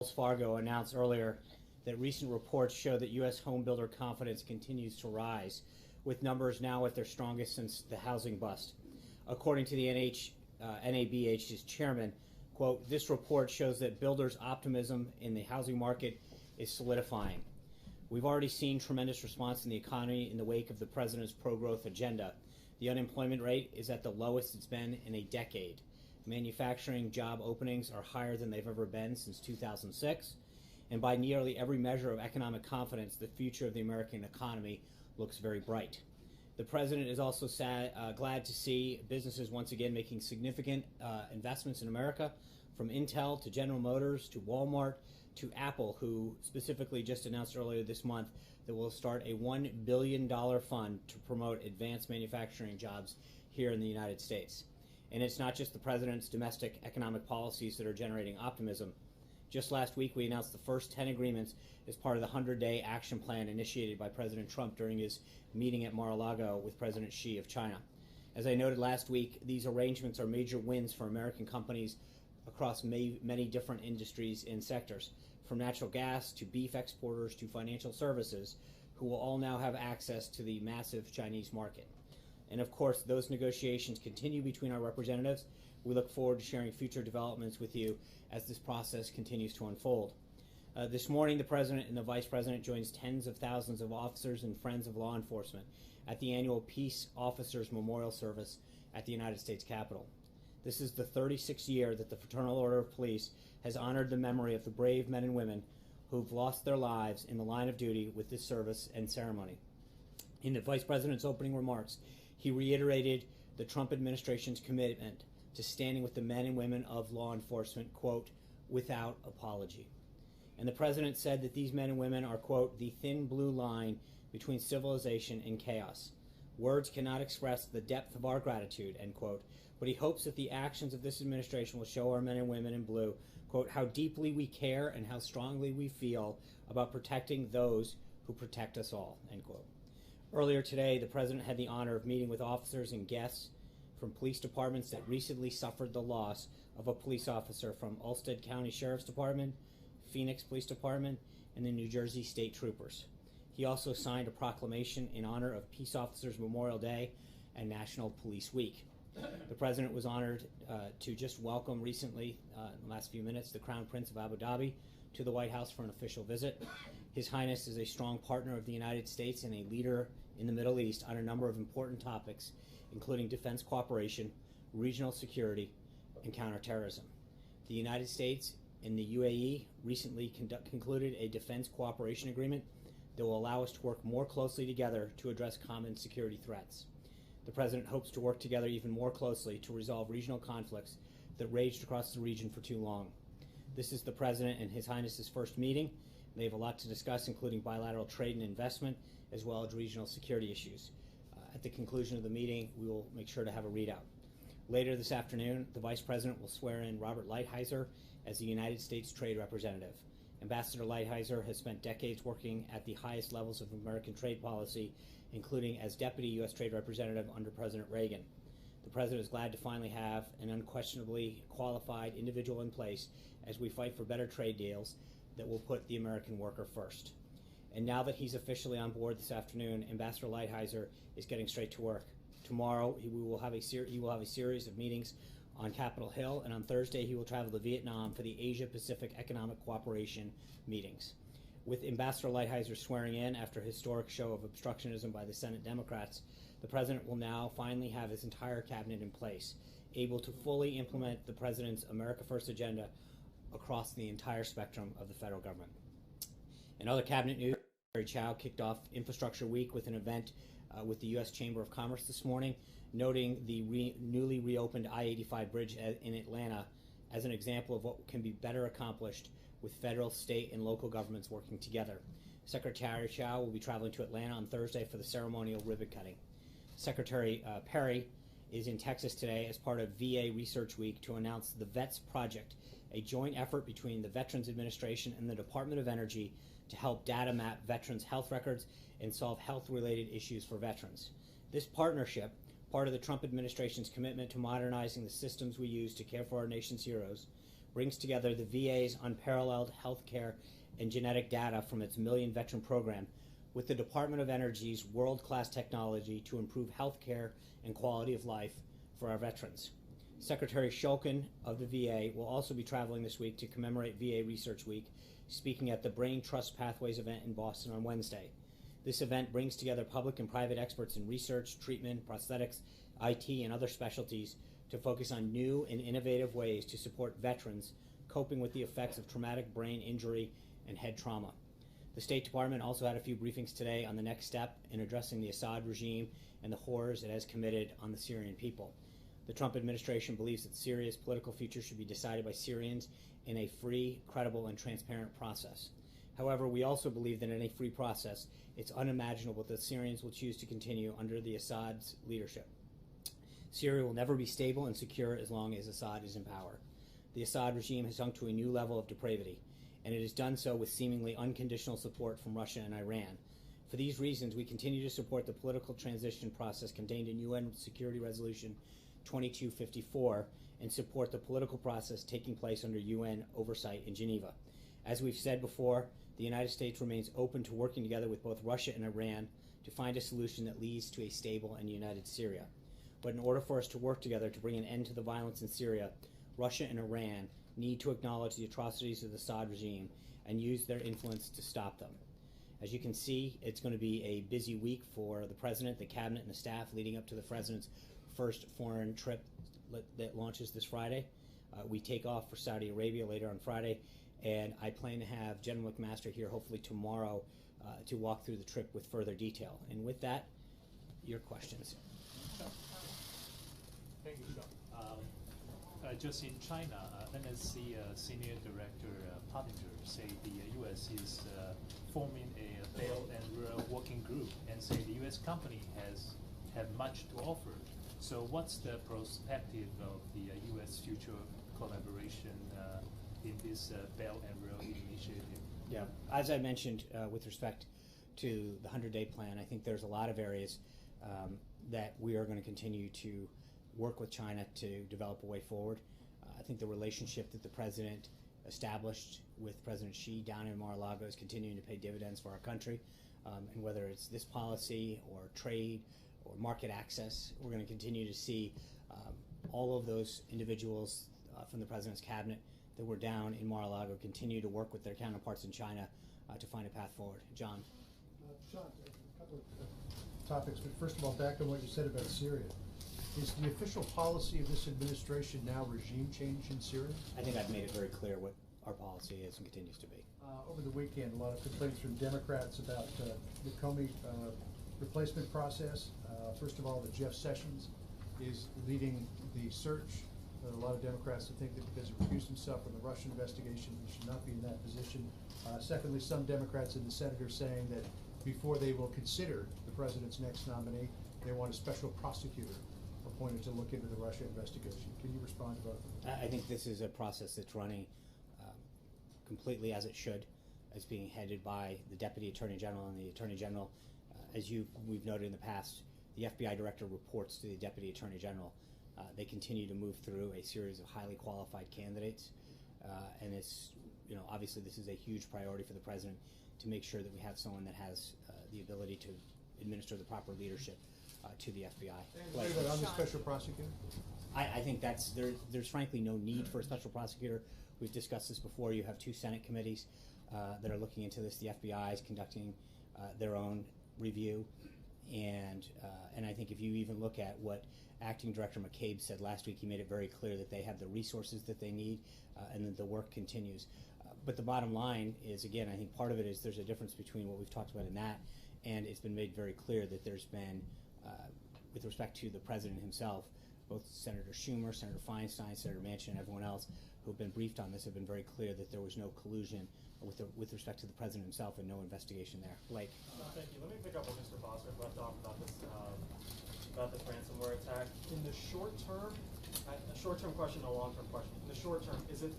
Wells Fargo announced earlier that recent reports show that U.S. home builder confidence continues to rise, with numbers now at their strongest since the housing bust. According to the NABH's chairman, quote, "This report shows that builders' optimism in the housing market is solidifying. We've already seen tremendous response in the economy in the wake of the president's pro-growth agenda. The unemployment rate is at the lowest it's been in a decade. Manufacturing job openings are higher than they've ever been since 2006. And by nearly every measure of economic confidence, the future of the American economy looks very bright." The president is also glad to see businesses once again making significant investments in America, from Intel to General Motors to Walmart to Apple, who specifically just announced earlier this month that will start a $1 billion fund to promote advanced manufacturing jobs here in the United States. And it's not just the president's domestic economic policies that are generating optimism. Just last week, we announced the first 10 agreements as part of the 100-day action plan initiated by President Trump during his meeting at Mar-a-Lago with President Xi of China. As I noted last week, these arrangements are major wins for American companies across many different industries and sectors, from natural gas to beef exporters to financial services, who will all now have access to the massive Chinese market. And of course, those negotiations continue between our representatives. We look forward to sharing future developments with you as this process continues to unfold. This morning, the President and the Vice President joins tens of thousands of officers and friends of law enforcement at the annual Peace Officers Memorial Service at the United States Capitol. This is the 36th year that the Fraternal Order of Police has honored the memory of the brave men and women who've lost their lives in the line of duty with this service and ceremony. In the Vice President's opening remarks, he reiterated the Trump administration's commitment to standing with the men and women of law enforcement, quote, "without apology." And the president said that these men and women are, quote, "the thin blue line between civilization and chaos. Words cannot express the depth of our gratitude," end quote. But he hopes that the actions of this administration will show our men and women in blue, quote, "how deeply we care and how strongly we feel about protecting those who protect us all," end quote. Earlier today, the president had the honor of meeting with officers and guests from police departments that recently suffered the loss of a police officer from Ulster County Sheriff's Department, Phoenix Police Department, and the New Jersey State Troopers. He also signed a proclamation in honor of Peace Officers Memorial Day and National Police Week. The president was honored to just welcome recently, in the last few minutes, the Crown Prince of Abu Dhabi to the White House for an official visit. His Highness is a strong partner of the United States and a leader in the Middle East on a number of important topics, including defense cooperation, regional security, and counterterrorism. The United States and the UAE recently concluded a defense cooperation agreement that will allow us to work more closely together to address common security threats. The President hopes to work together even more closely to resolve regional conflicts that raged across the region for too long. This is the President and His Highness's first meeting. They have a lot to discuss, including bilateral trade and investment, as well as regional security issues. At the conclusion of the meeting, we will make sure to have a readout. Later this afternoon, the Vice President will swear in Robert Lighthizer as the United States Trade Representative. Ambassador Lighthizer has spent decades working at the highest levels of American trade policy, including as Deputy U.S. Trade Representative under President Reagan. The President is glad to finally have an unquestionably qualified individual in place as we fight for better trade deals that will put the American worker first. And now that he's officially on board this afternoon, Ambassador Lighthizer is getting straight to work. Tomorrow, he will have a series of meetings on Capitol Hill, and on Thursday, he will travel to Vietnam for the Asia-Pacific Economic Cooperation meetings. With Ambassador Lighthizer swearing in after a historic show of obstructionism by the Senate Democrats, the President will now finally have his entire cabinet in place, able to fully implement the President's America First agenda across the entire spectrum of the federal government. In other cabinet news, Secretary Chao kicked off Infrastructure Week with an event with the U.S. Chamber of Commerce this morning, noting the newly reopened I-85 bridge in Atlanta as an example of what can be better accomplished with federal, state, and local governments working together. Secretary Chao will be traveling to Atlanta on Thursday for the ceremonial ribbon cutting. Secretary Perry is in Texas today as part of VA Research Week to announce the VETS Project, a joint effort between the Veterans Administration and the Department of Energy to help data map veterans' health records and solve health-related issues for veterans. This partnership, part of the Trump administration's commitment to modernizing the systems we use to care for our nation's heroes, brings together the VA's unparalleled healthcare and genetic data from its Million Veteran Program with the Department of Energy's world-class technology to improve healthcare and quality of life for our veterans. Secretary Shulkin of the VA will also be traveling this week to commemorate VA Research Week, speaking at the Brain Trust Pathways event in Boston on Wednesday. This event brings together public and private experts in research, treatment, prosthetics, IT, and other specialties to focus on new and innovative ways to support veterans coping with the effects of traumatic brain injury and head trauma. The State Department also had a few briefings today on the next step in addressing the Assad regime and the horrors it has committed on the Syrian people. The Trump administration believes that Syria's political future should be decided by Syrians in a free, credible, and transparent process. However, we also believe that in a free process, it's unimaginable that Syrians will choose to continue under the Assad's leadership. Syria will never be stable and secure as long as Assad is in power. The Assad regime has sunk to a new level of depravity, and it has done so with seemingly unconditional support from Russia and Iran. For these reasons, we continue to support the political transition process contained in UN Security Resolution 2254 and support the political process taking place under UN oversight in Geneva. As we've said before, the United States remains open to working together with both Russia and Iran to find a solution that leads to a stable and united Syria. But in order for us to work together to bring an end to the violence in Syria, Russia and Iran need to acknowledge the atrocities of the Assad regime and use their influence to stop them. As you can see, it's going to be a busy week for the President, the Cabinet, and the staff leading up to the President's first foreign trip that launches this Friday. We take off for Saudi Arabia later on Friday, and I plan to have General McMaster here hopefully tomorrow to walk through the trip with further detail. And with that, your questions. Thank you, Sean. Just in China, NSC Senior Director Pottinger said the U.S. is forming a Belt and Road working group and say the U.S. company have much to offer. So what's the perspective of the U.S. future collaboration in this Belt and Road initiative? Yeah, as I mentioned with respect to the 100-day plan, I think there's a lot of areas that we are going to continue to work with China to develop a way forward. I think the relationship that the President established with President Xi down in Mar-a-Lago is continuing to pay dividends for our country. And whether it's this policy or trade or market access, we're going to continue to see all of those individuals from the President's cabinet that were down in Mar-a-Lago continue to work with their counterparts in China to find a path forward. John. Sean, a couple of topics, but first of all, back on what you said about Syria. Is the official policy of this administration now regime change in Syria? I think I've made it very clear what our policy is and continues to be. Over the weekend, a lot of complaints from Democrats about the Comey replacement process. First of all, that Jeff Sessions is leading the search. A lot of Democrats think that because he recused himself from the Russian investigation, he should not be in that position. Secondly, some Democrats in the Senate are saying that before they will consider the president's next nominee, they want a special prosecutor appointed to look into the Russia investigation. Can you respond to both of them? I think this is a process that's running completely as it should. It's being headed by the Deputy Attorney General, and the Attorney General, as we've noted in the past, the FBI Director reports to the Deputy Attorney General. They continue to move through a series of highly qualified candidates, and it's, obviously this is a huge priority for the President to make sure that we have someone that has the ability to administer the proper leadership to the FBI. What about on the special prosecutor? I think there's frankly no need for a special prosecutor. We've discussed this before. You have two Senate committees that are looking into this. The FBI is conducting their own review, and I think if you even look at what Acting Director McCabe said last week, he made it very clear that they have the resources that they need, and that the work continues. But the bottom line is, again, I think part of it is there's a difference between what we've talked about in that, and it's been made very clear that there's been, with respect to the President himself, both Senator Schumer, Senator Feinstein, Senator Manchin, and everyone else who have been briefed on this have been very clear that there was no collusion with respect to the President himself and no investigation there. Blake. Thank you. Let me pick up what Mr. Foster left off about this ransomware attack. In the short term, a short-term question, a long-term question. In the short term, is it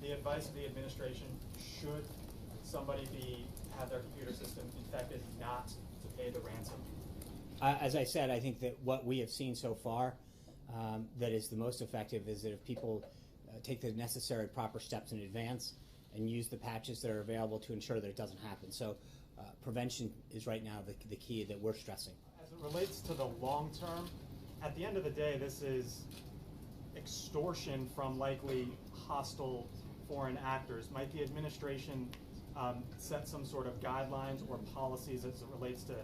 the advice of the administration, should somebody have their computer system infected, not to pay the ransom? As I said, I think that what we have seen so far that is the most effective is that if people take the necessary proper steps in advance and use the patches that are available to ensure that it doesn't happen. So prevention is right now the key that we're stressing. As it relates to the long term, at the end of the day, this is extortion from likely hostile foreign actors. Might the administration set some sort of guidelines or policies as it relates to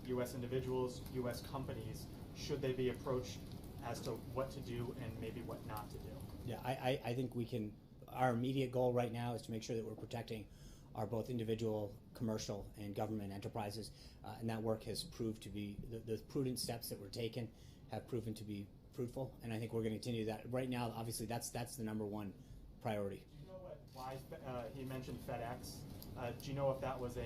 U.S. individuals, U.S. companies, should they be approached as to what to do and maybe what not to do? Yeah, I think we can, our immediate goal right now is to make sure that we're protecting our both individual, commercial, and government enterprises, and that work has proved to be, the prudent steps that were taken have proven to be fruitful, and I think we're going to continue that. Right now, obviously, that's the number one priority. Do you know why he mentioned FedEx? Do you know if that was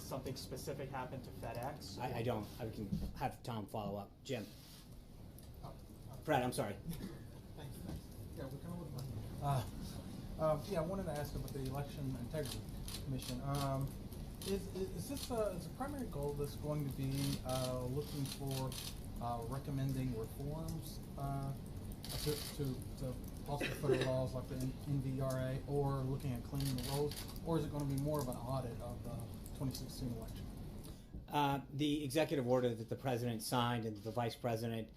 something specific happened to FedEx? I don't. I can have Tom follow up. Jim. Fred, I'm sorry. Thanks. Yeah, we're kind of looking. Yeah, I wanted to ask about the Election Integrity Commission. Is this is the primary goal of this going to be looking for recommending reforms to possible federal laws like the NVRA, or looking at cleaning the roads, or is it going to be more of an audit of the 2016 election? The executive order that the president signed and the vice president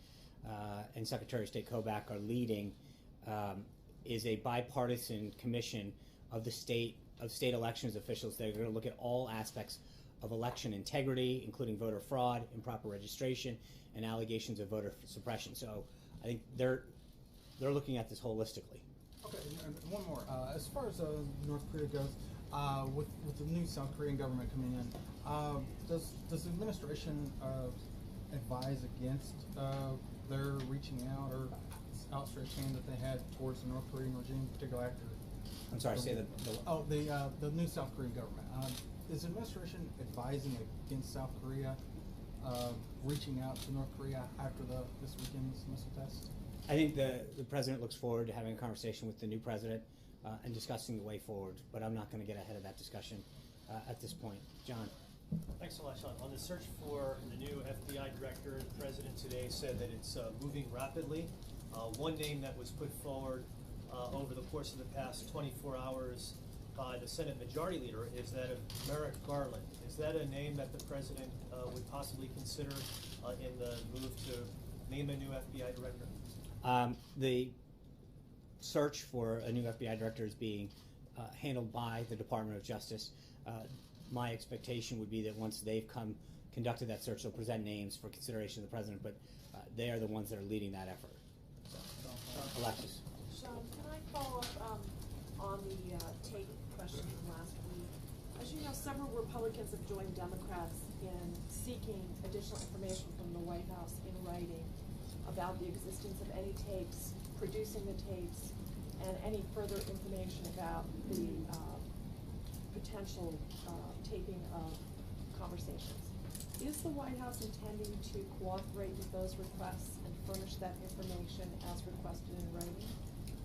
and Secretary of State Kobach are leading is a bipartisan commission of the state elections officials that are going to look at all aspects of election integrity, including voter fraud, improper registration, and allegations of voter suppression. So I think they're looking at this holistically. Okay, and one more. As far as North Korea goes, with the new South Korean government coming in, does the administration advise against their reaching out or outstretched hand that they had towards the North Korean regime, particularly after? I'm sorry, say the new South Korean government. Is the administration advising against South Korea reaching out to North Korea after this weekend's missile test? I think the president looks forward to having a conversation with the new president and discussing the way forward, but I'm not going to get ahead of that discussion at this point. John. Thanks a lot, Sean. On the search for the new FBI director, the president today said that it's moving rapidly. One name that was put forward over the course of the past 24 hours by the Senate Majority Leader is that of Merrick Garland. Is that a name that the president would possibly consider in the move to name a new FBI director? The search for a new FBI director is being handled by the Department of Justice. My expectation would be that once they've conducted that search, they'll present names for consideration of the president, but they are the ones that are leading that effort. So, Alexis. Sean, can I follow up on the tape question from last week? As you know, several Republicans have joined Democrats in seeking additional information from the White House in writing about the existence of any tapes, producing the tapes, and any further information about the potential taping of conversations. Is the White House intending to cooperate with those requests and furnish that information as requested in writing?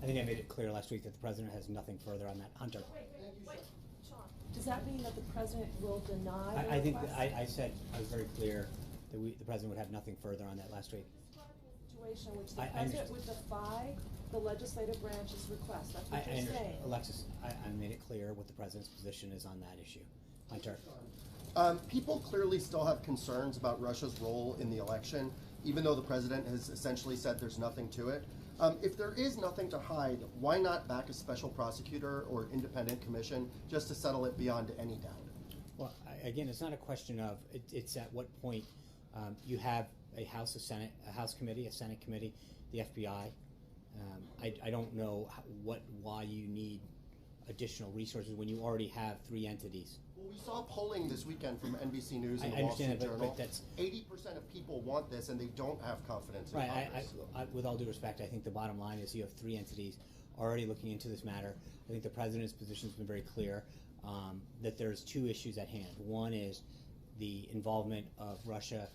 I think I made it clear last week that the president has nothing further on that. Hunter. Wait, Sean. Does that mean that the president will deny the I think request? I said I was very clear that the president would have nothing further on that last week. Situation in which the president would defy the legislative branch's request. That's what you're saying. Alexis, I made it clear what the president's position is on that issue. Hunter. People clearly still have concerns about Russia's role in the election, even though the president has essentially said there's nothing to it. If there is nothing to hide, why not back a special prosecutor or independent commission just to settle it beyond any doubt? Well, again, it's not a question of, it's at what point you have a House, a House committee, a Senate committee, the FBI. I don't know why you need additional resources when you already have 3 entities. Well, we saw polling this weekend from NBC News and I the Wall Street understand that, Journal. but that's 80% of people want this, and they don't have confidence in right. Congress. With all due respect, I think the bottom line is you have 3 entities already looking into this matter. I think the president's position has been very clear that there's 2 issues at hand. One is the involvement of Russia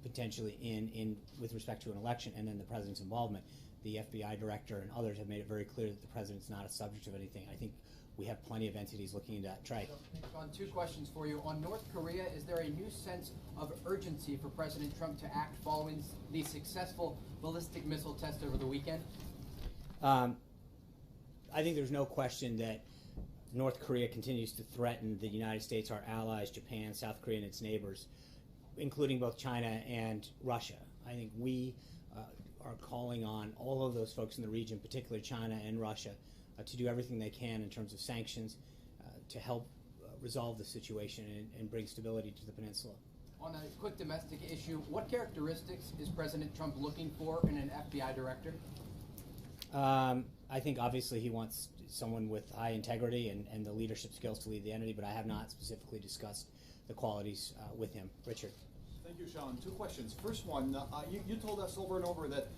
potentially in with respect to an election, and then the president's involvement. The FBI director and others have made it very clear that the president's not a subject of anything. I think we have plenty of entities looking into that. Trey. Sean, 2 questions for you. On North Korea, is there a new sense of urgency for President Trump to act following the successful ballistic missile test over the weekend? I think there's no question that North Korea continues to threaten the United States, our allies, Japan, South Korea, and its neighbors, including both China and Russia. I think we are calling on all of those folks in the region, particularly China and Russia, to do everything they can in terms of sanctions to help resolve the situation and bring stability to the peninsula. On a quick domestic issue, what characteristics is President Trump looking for in an FBI director? I think obviously he wants someone with high integrity and the leadership skills to lead the entity, but I have not specifically discussed the qualities with him. Richard. Thank you, Sean. Two questions. First one, you told us over and over that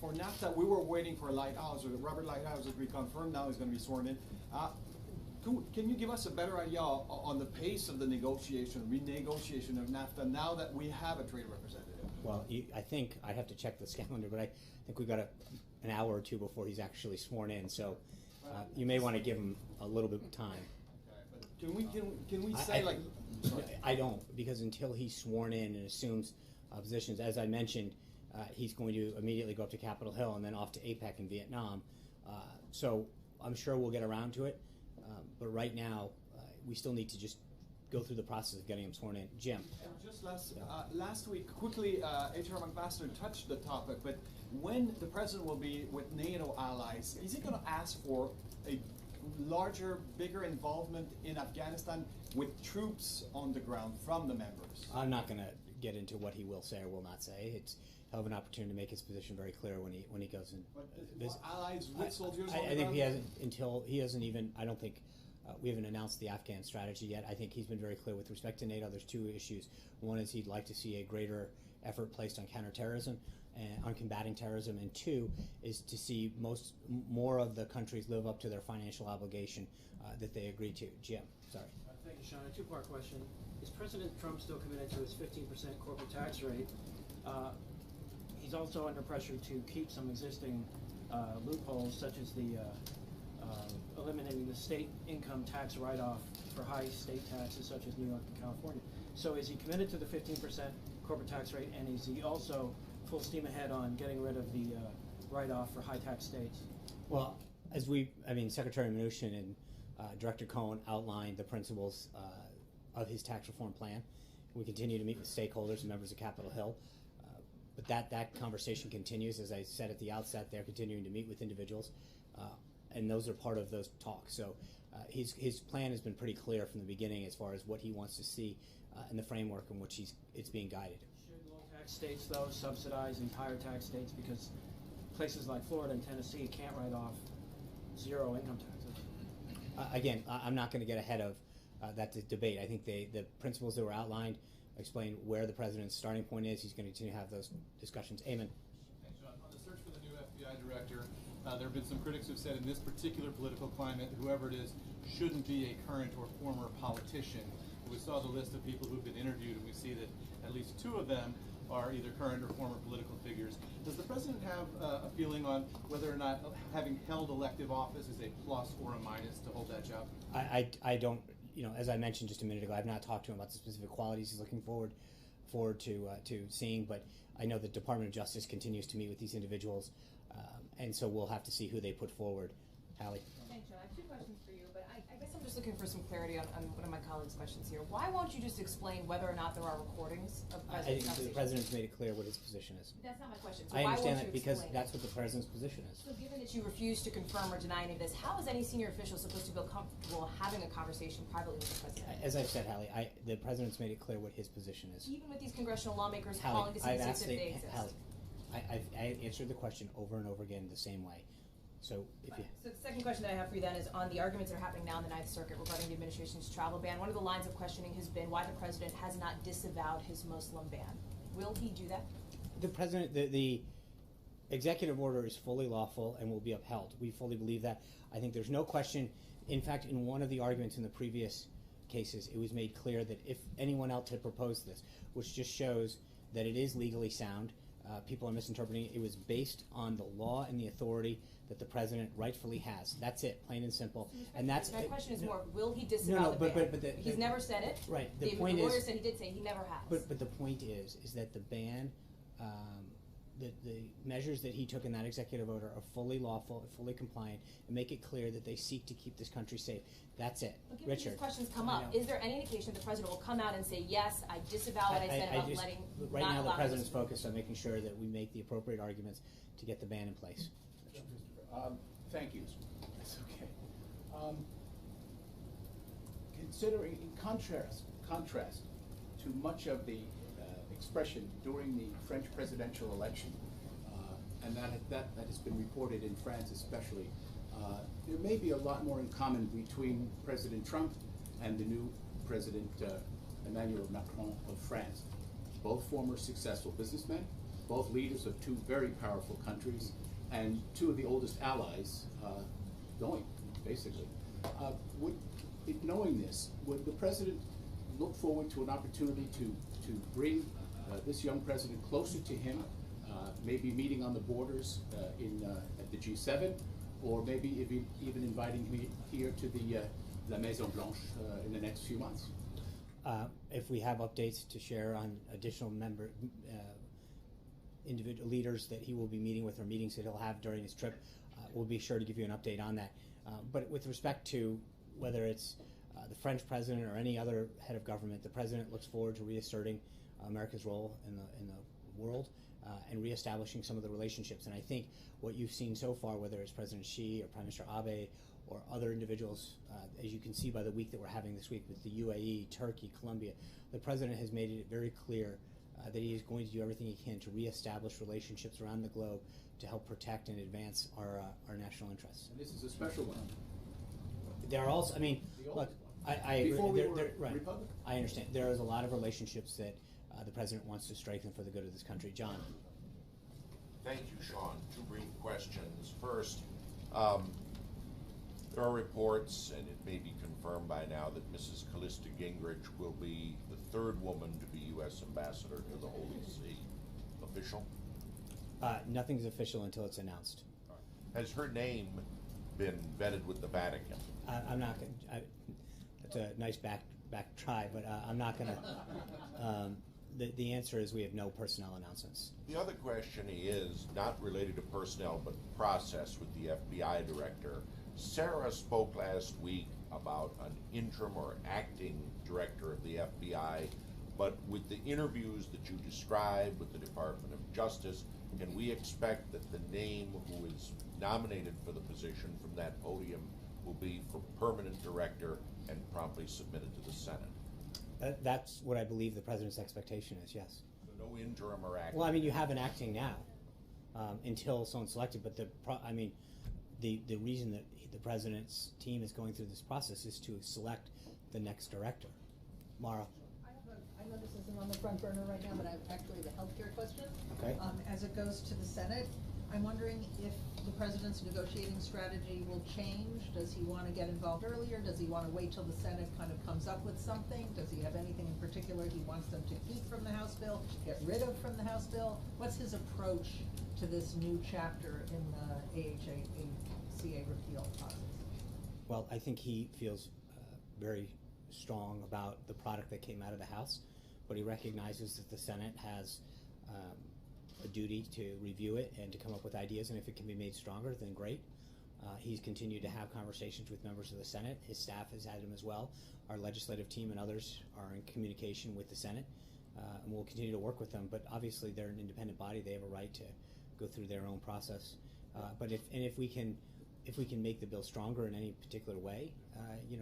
for NAFTA we were waiting for Lighthouse, or Robert Lighthouse, as we confirmed now is going to be sworn in. Can you give us a better idea on the pace of the renegotiation of NAFTA now that we have a trade representative? Well, I think I'd have to check this calendar, but I think we've got an hour or two before he's actually sworn in, so you may want to give him a little bit of time. Okay, but can we say I don't, because until he's sworn in and assumes positions, as I mentioned, he's going to immediately go up to Capitol Hill and then off to APEC in Vietnam. So I'm sure we'll get around to it, but right now we still need to just go through the process of getting him sworn in. Jim. Just last week, quickly, H.R. McMaster touched the topic, but when the president will be with NATO allies, is he going to ask for a larger, bigger involvement in Afghanistan with troops on the ground from the members? I'm not going to get into what he will say or will not say. It's hell of an opportunity to make his position very clear when he goes in. But allies with soldiers on the I think ground? he hasn't until he hasn't even. I don't think we haven't announced the Afghan strategy yet. I think he's been very clear with respect to NATO. There's two issues. One is he'd like to see a greater effort placed on counterterrorism and on combating terrorism, and two is to see more of the countries live up to their financial obligation that they agreed to. Jim, sorry. Thank you, Sean. A two-part question. Is President Trump still committed to his 15% corporate tax rate? He's also under pressure to keep some existing loopholes, such as the eliminating the state income tax write-off for high state taxes, such as New York and California. So is he committed to the 15% corporate tax rate, and is he also full steam ahead on getting rid of the write-off for high tax states? Well, Secretary Mnuchin and Director Cohen outlined the principles of his tax reform plan. We continue to meet with stakeholders and members of Capitol Hill. But that conversation continues. As I said at the outset, they're continuing to meet with individuals, and those are part of those talks. So his plan has been pretty clear from the beginning as far as what he wants to see in the framework in which it's being guided. Should low-tax states, though, subsidize these higher tax states, because places like Florida and Tennessee can't write off zero income taxes? Again, I'm not going to get ahead of that debate. I think the principles that were outlined explain where the president's starting point is. He's going to continue to have those discussions. Eamon. Thanks, John. On the search for the new FBI director, there have been some critics who've said in this particular political climate, whoever it is shouldn't be a current or former politician. We saw the list of people who've been interviewed, and we see that at least two of them are either current or former political figures. Does the president have a feeling on whether or not having held elective office is a plus or a minus to hold that job? I don't, as I mentioned just a minute ago, I've not talked to him about the specific qualities he's looking forward to seeing, but I know the Department of Justice continues to meet with these individuals, and so we'll have to see who they put forward. Hallie. Thanks, John. I have two questions for you, but I guess I'm just looking for some clarity on one of my colleagues' questions here. Why won't you just explain whether or not there are recordings of I President's think the president's made it clear what his position is. That's not my question. So I why understand won't that you because explain? that's what the president's position is. So given that you refuse to confirm or deny any of this, how is any senior official supposed to feel comfortable having a conversation privately with the president? As I've said, Hallie, the president's made it clear what his position is. Even with these congressional lawmakers Hallie, calling to see I've asked if they exist. I answered the question over and over again the same way. So if you... So the second question that I have for you then is on the arguments that are happening now in the Ninth Circuit regarding the administration's travel ban. One of the lines of questioning has been why the president has not disavowed his Muslim ban. Will he do that? The president, the executive order is fully lawful and will be upheld. We fully believe that. I think there's no question. In fact, in one of the arguments in the previous cases, it was made clear that if anyone else had proposed this, which just shows that it is legally sound, people are misinterpreting it. It was based on the law and the authority that the president rightfully has. That's it, plain and simple. And that's my question is more: will he disavow the ban? He's never said it. Right. The lawyer said he did say he never has. But the point is that the ban the measures that he took in that executive order are fully lawful, fully compliant, and make it clear that they seek to keep this country safe. That's it. But given Richard. these questions come up, is there any indication that the president will come out and say, yes, I disavow what I said about letting, right not now the allowing president's this? focused on making sure that we make the appropriate arguments to get the ban in place. Thank you. That's okay. Considering, in contrast to much of the expression during the French presidential election, and that has been reported in France especially, there may be a lot more in common between President Trump and the new President Emmanuel Macron of France. Both former successful businessmen, both leaders of two very powerful countries, and two of the oldest allies going, basically. Knowing this, would the president look forward to an opportunity to bring this young president closer to him, maybe meeting on the borders at the G7, or maybe even inviting him here to the La Maison Blanche in the next few months? If we have updates to share on additional individual leaders that he will be meeting with or meetings that he'll have during his trip, we'll be sure to give you an update on that. But with respect to whether it's the French president or any other head of government, the president looks forward to reasserting America's role in the world and reestablishing some of the relationships. And I think what you've seen so far, whether it's President Xi or Prime Minister Abe or other individuals, as you can see by the week that we're having this week with the UAE, Turkey, Colombia, the president has made it very clear that he is going to do everything he can to reestablish relationships around the globe to help protect and advance our national interests. And this is a special one. There are also, I mean, look, I Before agree. we were Right. Republic? I understand. There is a lot of relationships that the president wants to strengthen for the good of this country. John. Thank you, Sean. Two brief questions. First, there are reports, and it may be confirmed by now, that Mrs. Callista Gingrich will be the third woman to be U.S. ambassador to the Holy See. Official? Nothing's official until it's announced. Has her name been vetted with the Vatican? I'm not going to. That's a nice back try, but I'm not going to. The answer is we have no personnel announcements. The other question is not related to personnel, but process with the FBI director. Sarah spoke last week about an interim or acting director of the FBI, but with the interviews that you described with the Department of Justice, can we expect that the name who is nominated for the position from that podium will be for permanent director and promptly submitted to the Senate? That's what I believe the president's expectation is, yes. So no interim or acting? Well, I mean, you have an acting now until someone's selected, but the reason that the president's team is going through this process is to select the next director. Mara. I know this isn't on the front burner right now, but I have actually the healthcare question. Okay. As it goes to the Senate, I'm wondering if the president's negotiating strategy will change. Does he want to get involved earlier? Does he want to wait till the Senate kind of comes up with something? Does he have anything in particular he wants them to keep from the House bill, get rid of from the House bill? What's his approach to this new chapter in the AHA-CA repeal process? Well, I think he feels very strong about the product that came out of the House, but he recognizes that the Senate has a duty to review it and to come up with ideas, and if it can be made stronger, then great. He's continued to have conversations with members of the Senate. His staff has had them as well. Our legislative team and others are in communication with the Senate, and we'll continue to work with them, but obviously they're an independent body. They have a right to go through their own process. But if we can make the bill stronger in any particular way,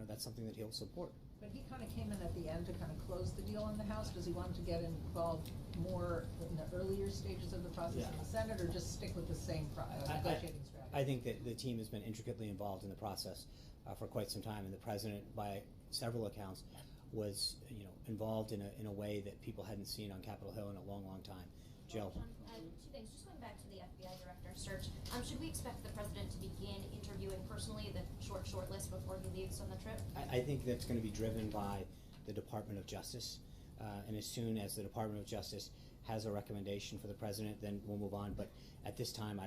that's something that he'll support. But he kind of came in at the end to kind of close the deal in the House. Does he want to get involved more in the earlier stages of the process in the Senate, or just stick with the same negotiating strategy? I think that the team has been intricately involved in the process for quite some time, and the president, by several accounts, was involved in a way that people hadn't seen on Capitol Hill in a long, long time. Jill. Two things. Just going back to the FBI director search, should we expect the president to begin interviewing personally the short list before he leaves on the trip? I think that's going to be driven by the Department of Justice, and as soon as the Department of Justice has a recommendation for the president, then we'll move on. But at this time,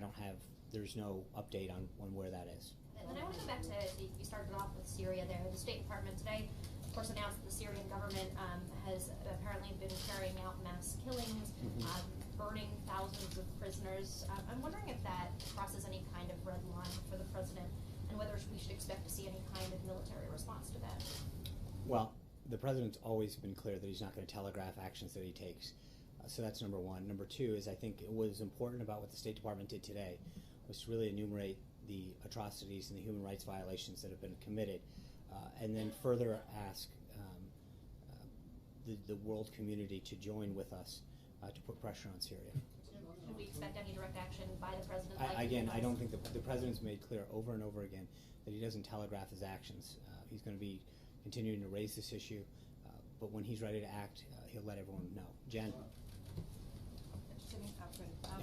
there's no update on where that is. And then I want to go back to, you started off with Syria there. The State Department today, of course, announced that the Syrian government has apparently been carrying out mass killings. burning thousands of prisoners. I'm wondering if that crosses any kind of red line for the president, and whether we should expect to see any kind of military response to that. Well, the president's always been clear that he's not going to telegraph actions that he takes. So that's number one. Number two is I think what is important about what the State Department did today was to really enumerate the atrocities and the human rights violations that have been committed, and then further ask the world community to join with us to put pressure on Syria. Should we expect any direct action by the president? I don't think the president's made clear over and over again that he doesn't telegraph his actions. He's going to be continuing to raise this issue, but when he's ready to act, he'll let everyone know. Jen?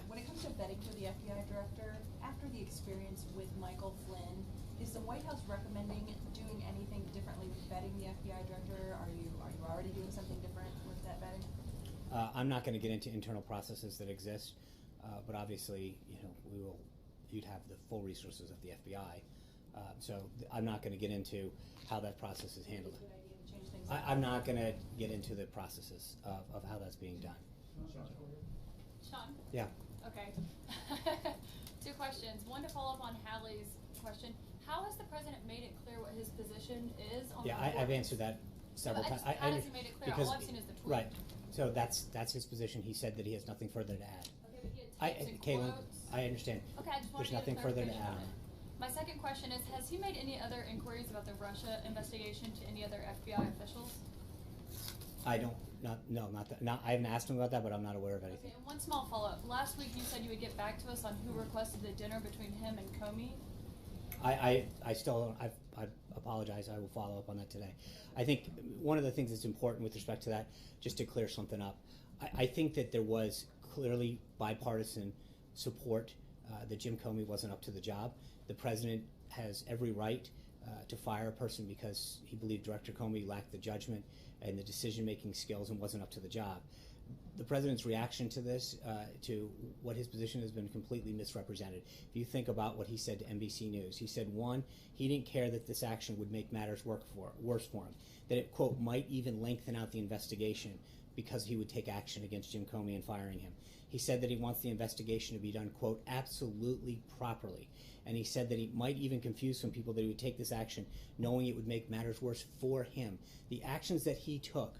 When it comes to vetting for the FBI director, after the experience with Michael Flynn, is the White House recommending doing anything differently with vetting the FBI director? Are you already doing something different with that vetting? I'm not going to get into internal processes that exist, but obviously, you'd have the full resources of the FBI. So I'm not going to get into how that process is handled. I'm not going to get into the processes of how that's being done. Sean? Yeah. Okay. Two questions. One to follow up on Hallie's question. How has the president made it clear what his position is on the I've answered that several times. How has he made it clear? All I've seen is the tweet. Right. So that's his position. He said that he has nothing further to add. Okay, but he had types and Caitlin, quotes. I understand. Okay, I just wanted There's to get nothing further to clarification add on on it. My second question is, has he made any other inquiries about the Russia investigation to any other FBI officials? I don't, not that. I haven't asked him about that, but I'm not aware of anything. Okay, and one small follow-up. Last week you said you would get back to us on who requested the dinner between him and Comey. I still, I apologize. I will follow up on that today. I think one of the things that's important with respect to that, just to clear something up, I think that there was clearly bipartisan support that Jim Comey wasn't up to the job. The president has every right to fire a person because he believed Director Comey lacked the judgment and the decision-making skills and wasn't up to the job. The president's reaction to this, to what his position has been completely misrepresented. If you think about what he said to NBC News, he said, one, he didn't care that this action would make matters worse for him, that it, quote, might even lengthen out the investigation because he would take action against Jim Comey in firing him. He said that he wants the investigation to be done, quote, absolutely properly. And he said that he might even confuse some people that he would take this action knowing it would make matters worse for him. The actions that he took,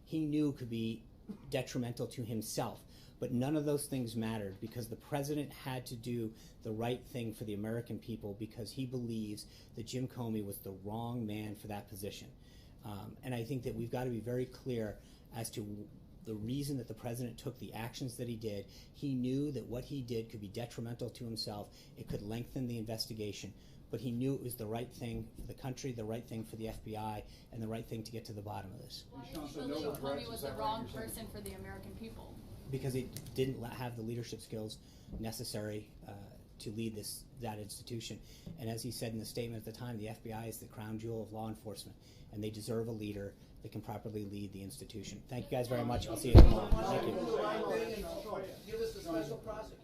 he knew could be detrimental to himself. But none of those things mattered because the president had to do the right thing for the American people because he believes that Jim Comey was the wrong man for that position. And I think that we've got to be very clear as to the reason that the president took the actions that he did. He knew that what he did could be detrimental to himself. It could lengthen the investigation. But he knew it was the right thing for the country, the right thing for the FBI, and the right thing to get to the bottom of this. Why did you believe Comey was the wrong person for the American people? Because he didn't have the leadership skills necessary to lead that institution. And as he said in the statement at the time, the FBI is the crown jewel of law enforcement, and they deserve a leader that can properly lead the institution. Thank you guys very much. I'll see you tomorrow. Thank you. Give us a special prosecutor.